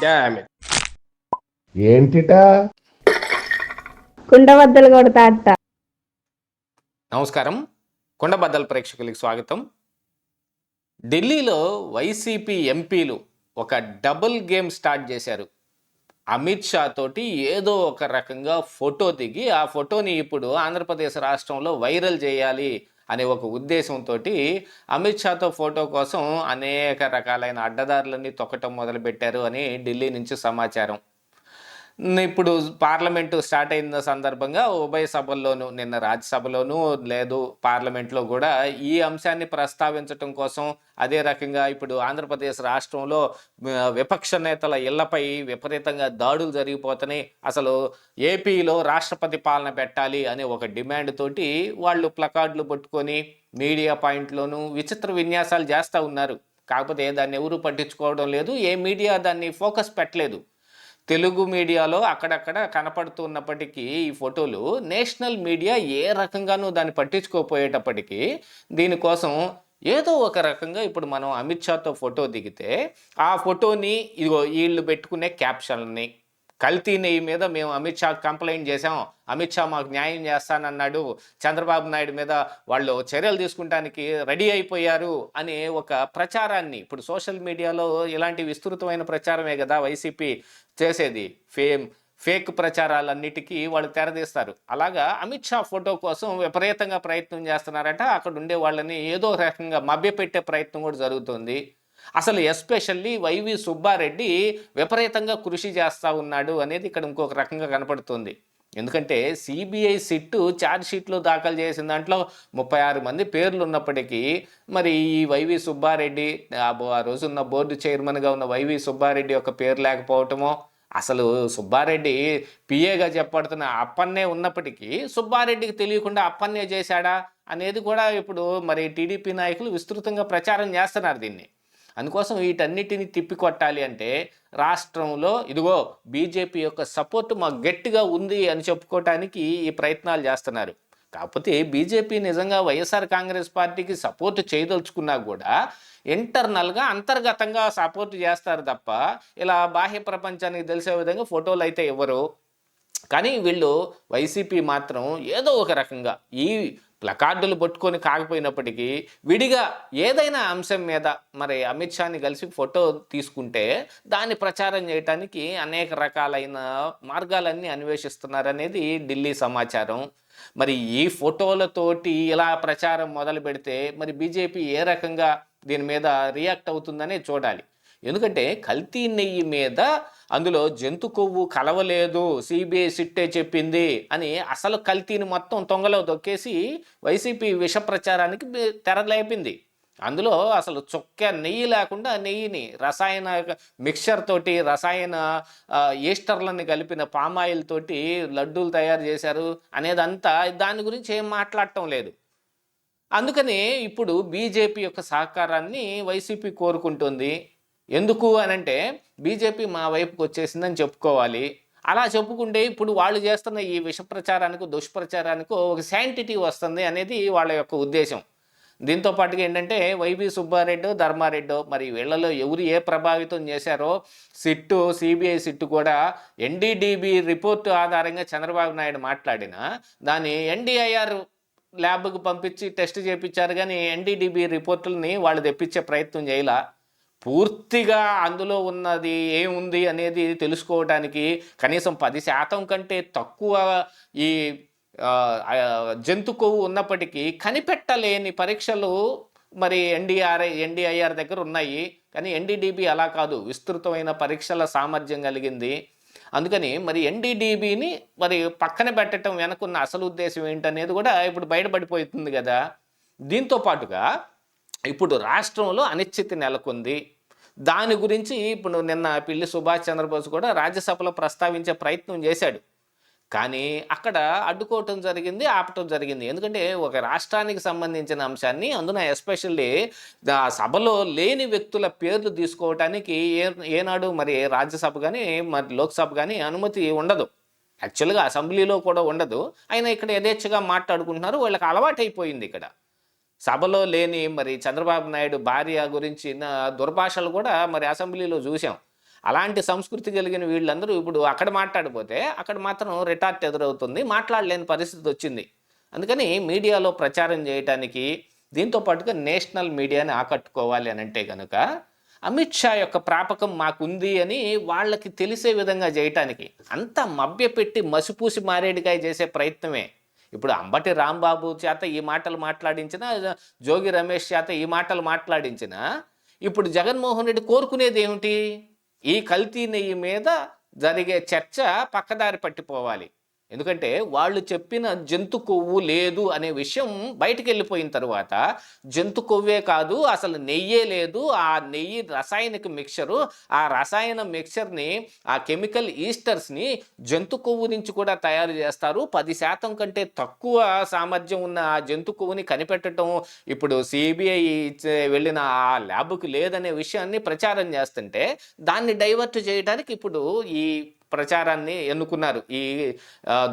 Damn it. ఏంటిటా కుండబద్దలు కొడతా అట్ట. నమస్కారం, కుండబద్దల ప్రేక్షకులకి స్వాగతం. ఢిల్లీలో వైసీపీ ఎంపీలు ఒక డబుల్ గేమ్ స్టార్ట్ చేశారు. అమిత్ షా తోటి ఏదో ఒక రకంగా ఫోటో దిగి ఆ ఫోటోని ఇప్పుడు ఆంధ్రప్రదేశ్ రాష్ట్రంలో వైరల్ చేయాలి అనే ఒక ఉద్దేశంతో అమిత్ షాతో ఫోటో కోసం అనేక రకాలైన అడ్డదారులన్నీ తొక్కటం మొదలుపెట్టారు అని ఢిల్లీ నుంచి సమాచారం. ఇప్పుడు పార్లమెంటు స్టార్ట్ అయిన సందర్భంగా ఉభయ సభల్లోనూ, నిన్న రాజ్యసభలోనూ లేదు పార్లమెంట్లో కూడా ఈ అంశాన్ని ప్రస్తావించటం కోసం, అదే రకంగా ఇప్పుడు ఆంధ్రప్రదేశ్ రాష్ట్రంలో విపక్ష నేతల ఇళ్లపై విపరీతంగా దాడులు జరిగిపోతున్నాయి, అసలు ఏపీలో రాష్ట్రపతి పాలన పెట్టాలి అనే ఒక డిమాండ్ తోటి వాళ్ళు ప్లకార్డులు పట్టుకొని మీడియా పాయింట్లోనూ విచిత్ర విన్యాసాలు చేస్తూ ఉన్నారు. కాకపోతే దాన్ని ఎవరూ పట్టించుకోవడం లేదు, ఏ మీడియా దాన్ని ఫోకస్ పెట్టలేదు. తెలుగు మీడియాలో అక్కడక్కడ కనపడుతున్నప్పటికీ ఈ ఫోటోలు నేషనల్ మీడియా ఏ రకంగానూ దాన్ని పట్టించుకోపోయేటప్పటికీ దీనికోసం ఏదో ఒక రకంగా ఇప్పుడు మనం అమిత్ షాతో ఫోటో దిగితే ఆ ఫోటోని ఇదిగో వీళ్ళు పెట్టుకునే క్యాప్షన్ని, కల్తీ నెయ్యి మీద మేము అమిత్ షా కంప్లైంట్ చేసాం, అమిత్ షా మాకు న్యాయం చేస్తానన్నాడు, చంద్రబాబు నాయుడు మీద వాళ్ళు చర్యలు తీసుకుంటానికి రెడీ అయిపోయారు అనే ఒక ప్రచారాన్ని, ఇప్పుడు సోషల్ మీడియాలో ఇలాంటి విస్తృతమైన ప్రచారమే కదా వైసీపీ చేసేది, ఫేక్ ప్రచారాలన్నిటికీ వాళ్ళు తెరదీస్తారు. అలాగా అమిత్ షా ఫోటో కోసం విపరీతంగా ప్రయత్నం చేస్తున్నారట. అక్కడ ఉండే వాళ్ళని ఏదో రకంగా మభ్యపెట్టే ప్రయత్నం కూడా జరుగుతుంది. అసలు ఎస్పెషల్లీ వైవి సుబ్బారెడ్డి విపరీతంగా కృషి చేస్తూ ఉన్నాడు అనేది ఇక్కడ ఇంకొక రకంగా కనపడుతుంది. ఎందుకంటే సిబిఐ సిట్టు ఛార్జ్ షీట్లో దాఖలు చేసిన దాంట్లో 36 మంది పేర్లు ఉన్నప్పటికీ మరి ఈ వైవి సుబ్బారెడ్డి, ఆ రోజున్న బోర్డు చైర్మన్గా ఉన్న వైవి సుబ్బారెడ్డి యొక్క పేరు లేకపోవటమో, అసలు సుబ్బారెడ్డి పిఏగా చెప్పబడుతున్న అప్పన్నే ఉన్నప్పటికీ సుబ్బారెడ్డికి తెలియకుండా అప్పన్నే చేశాడా అనేది కూడా ఇప్పుడు మరి టీడీపీ నాయకులు విస్తృతంగా ప్రచారం చేస్తున్నారు దీన్ని. అందుకోసం వీటన్నిటిని తిప్పికొట్టాలి అంటే రాష్ట్రంలో ఇదిగో బీజేపీ యొక్క సపోర్ట్ మాకు గట్టిగా ఉంది అని చెప్పుకోవటానికి ఈ ప్రయత్నాలు చేస్తున్నారు. కాకపోతే బీజేపీ నిజంగా వైఎస్ఆర్ కాంగ్రెస్ పార్టీకి సపోర్ట్ చేయదలుచుకున్నా కూడా ఇంటర్నల్గా అంతర్గతంగా సపోర్ట్ చేస్తారు తప్ప ఇలా బాహ్య ప్రపంచానికి తెలిసే విధంగా ఫోటోలు అయితే ఇవ్వరు. కానీ వీళ్ళు వైసీపీ మాత్రం ఏదో ఒక రకంగా ఈ ప్లకార్డులు పట్టుకొని కాకపోయినప్పటికీ విడిగా ఏదైనా అంశం మీద మరి అమిత్ షాని కలిసి ఫోటో తీసుకుంటే దాన్ని ప్రచారం చేయడానికి అనేక రకాలైన మార్గాలన్నీ అన్వేషిస్తున్నారనేది ఢిల్లీ సమాచారం. మరి ఈ ఫోటోలతోటి ఇలా ప్రచారం మొదలు పెడితే మరి బీజేపీ ఏ రకంగా దీని మీద రియాక్ట్ అవుతుందనే చూడాలి. ఎందుకంటే కల్తీ నెయ్యి మీద అందులో జంతు కొవ్వు కలవలేదు, సిబిఐ సిట్టే చెప్పింది అని అసలు కల్తీని మొత్తం తొంగలో దొక్కేసి వైసీపీ విష ప్రచారానికి తెరలేపింది. అందులో అసలు చుక్క నెయ్యి లేకుండా నెయ్యిని రసాయన మిక్చర్ తోటి, రసాయన ఈస్టర్లని కలిపిన పామాయిల్ తోటి లడ్డూలు తయారు చేశారు అనేదంతా దాని గురించి ఏం మాట్లాడటం లేదు. అందుకని ఇప్పుడు బీజేపీ యొక్క సహకారాన్ని వైసీపీ కోరుకుంటుంది. ఎందుకు అనంటే బీజేపీ మా వైపుకి వచ్చేసిందని చెప్పుకోవాలి. అలా చెప్పుకుంటే ఇప్పుడు వాళ్ళు చేస్తున్న ఈ విష ప్రచారానికి, దుష్ప్రచారానికి ఒక శాంటిటీ వస్తుంది అనేది వాళ్ళ యొక్క ఉద్దేశం. దీంతో పాటుగా ఏంటంటే వైవి సుబ్బారెడ్డి, ధర్మారెడ్డి మరి వీళ్ళలో ఎవరు ఏ ప్రభావితం చేశారో సిట్టు, సిబిఐ సిట్టు కూడా ఎన్డీడీబీ రిపోర్టు ఆధారంగా చంద్రబాబు నాయుడు మాట్లాడినా దాన్ని ఎన్డీఐఆర్ ల్యాబ్కి పంపించి టెస్ట్ చేయించారు, కానీ ఎన్డీడీబీ రిపోర్టులని వాళ్ళు తెప్పించే ప్రయత్నం చేయలా. పూర్తిగా అందులో ఉన్నది ఏముంది అనేది తెలుసుకోవడానికి కనీసం 10% కంటే తక్కువ ఈ జంతు కొవ్వు ఉన్నప్పటికీ కనిపెట్టలేని పరీక్షలు మరి ఎన్డీఐఆర్ దగ్గర ఉన్నాయి. కానీ ఎన్డీడీబీ అలా కాదు, విస్తృతమైన పరీక్షల సామర్థ్యం కలిగింది. అందుకని మరి ఎన్డీడీబీని మరి పక్కన పెట్టడం వెనకున్న అసలు ఉద్దేశం ఏంటనేది కూడా ఇప్పుడు బయటపడిపోతుంది కదా. దీంతో పాటుగా ఇప్పుడు రాష్ట్రంలో అనిశ్చితి నెలకొంది. దాని గురించి ఇప్పుడు నిన్న పిల్లి సుభాష్ చంద్రబోస్ కూడా రాజ్యసభలో ప్రస్తావించే ప్రయత్నం చేశాడు. కానీ అక్కడ అడ్డుకోవటం జరిగింది, ఆపటం జరిగింది. ఎందుకంటే ఒక రాష్ట్రానికి సంబంధించిన అంశాన్ని, అందున ఎస్పెషల్లీ సభలో లేని వ్యక్తుల పేర్లు తీసుకోవటానికి ఏనాడు మరి రాజ్యసభ కానీ మరి లోక్సభ కానీ అనుమతి ఉండదు. యాక్చువల్గా అసెంబ్లీలో కూడా ఉండదు. అయినా ఇక్కడ యథేచ్ఛగా మాట్లాడుకుంటున్నారు. వాళ్ళకి అలవాటైపోయింది. ఇక్కడ సభలో లేని మరి చంద్రబాబు నాయుడు భార్య గురించిన దుర్భాషలు కూడా మరి అసెంబ్లీలో చూసాం. అలాంటి సంస్కృతి కలిగిన వీళ్ళందరూ ఇప్పుడు అక్కడ మాట్లాడిపోతే అక్కడ మాత్రం రిటార్ట్ ఎదురవుతుంది, మాట్లాడలేని పరిస్థితి వచ్చింది. అందుకని మీడియాలో ప్రచారం చేయడానికి దీంతో పాటుగా నేషనల్ మీడియాని ఆకట్టుకోవాలి అని అంటే కనుక అమిత్ షా యొక్క ప్రాపకం మాకుంది అని వాళ్ళకి తెలిసే విధంగా చేయటానికి అంతా మభ్యపెట్టి మసిపూసి మారేడికాయ చేసే ప్రయత్నమే. ఇప్పుడు అంబటి రాంబాబు చేత ఈ మాటలు మాట్లాడించిన, జోగి రమేష్ చేత ఈ మాటలు మాట్లాడించిన, ఇప్పుడు జగన్మోహన్ రెడ్డి కోరుకునేది ఏమిటి? ఈ కల్తీ నెయ్యి మీద జరిగే చర్చ పక్కదారి పట్టిపోవాలి. ఎందుకంటే వాళ్ళు చెప్పిన జంతు కొవ్వు లేదు అనే విషయం బయటికి వెళ్ళిపోయిన తర్వాత జంతు కొవ్వే కాదు అసలు నెయ్యే లేదు, ఆ నెయ్యి రసాయనిక మిక్చరు, ఆ రసాయన మిక్చర్ని, ఆ కెమికల్ ఈస్టర్స్ని జంతు కొవ్వు నుంచి కూడా తయారు చేస్తారు. 10% కంటే తక్కువ సామర్థ్యం ఉన్న ఆ జంతు కొవ్వుని కనిపెట్టడం ఇప్పుడు సిబిఐ వెళ్ళిన ఆ ల్యాబ్కి లేదనే విషయాన్ని ప్రచారం చేస్తుంటే దాన్ని డైవర్ట్ చేయడానికి ఇప్పుడు ఈ ప్రచారాన్ని ఎన్నుకున్నారు. ఈ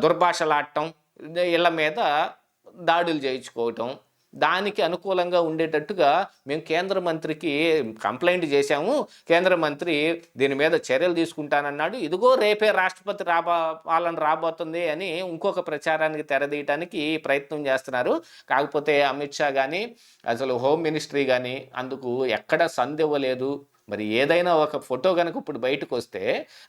దుర్భాషలాడటం, ఇళ్ళ మీద దాడులు చేయించుకోవటం, దానికి అనుకూలంగా ఉండేటట్టుగా మేము కేంద్ర మంత్రికి కంప్లైంట్ చేశాము, కేంద్ర మంత్రి దీని మీద చర్యలు తీసుకుంటానన్నాడు, ఇదిగో రేపే రాష్ట్రపతి పాలన రాబోతుంది అని ఇంకొక ప్రచారానికి తెరదీయటానికి ప్రయత్నం చేస్తున్నారు. కాకపోతే అమిత్ షా కానీ అసలు హోమ్ మినిస్ట్రీ కానీ అందుకు ఎక్కడ సందివ్వలేదు. మరి ఏదైనా ఒక ఫోటో కనుక ఇప్పుడు బయటకు వస్తే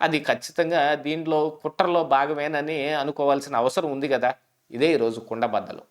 అది ఖచ్చితంగా దీనిలో కుట్రలో భాగమేనని అనుకోవాల్సిన అవసరం ఉంది కదా. ఇదే ఈరోజు కుండబద్దలు.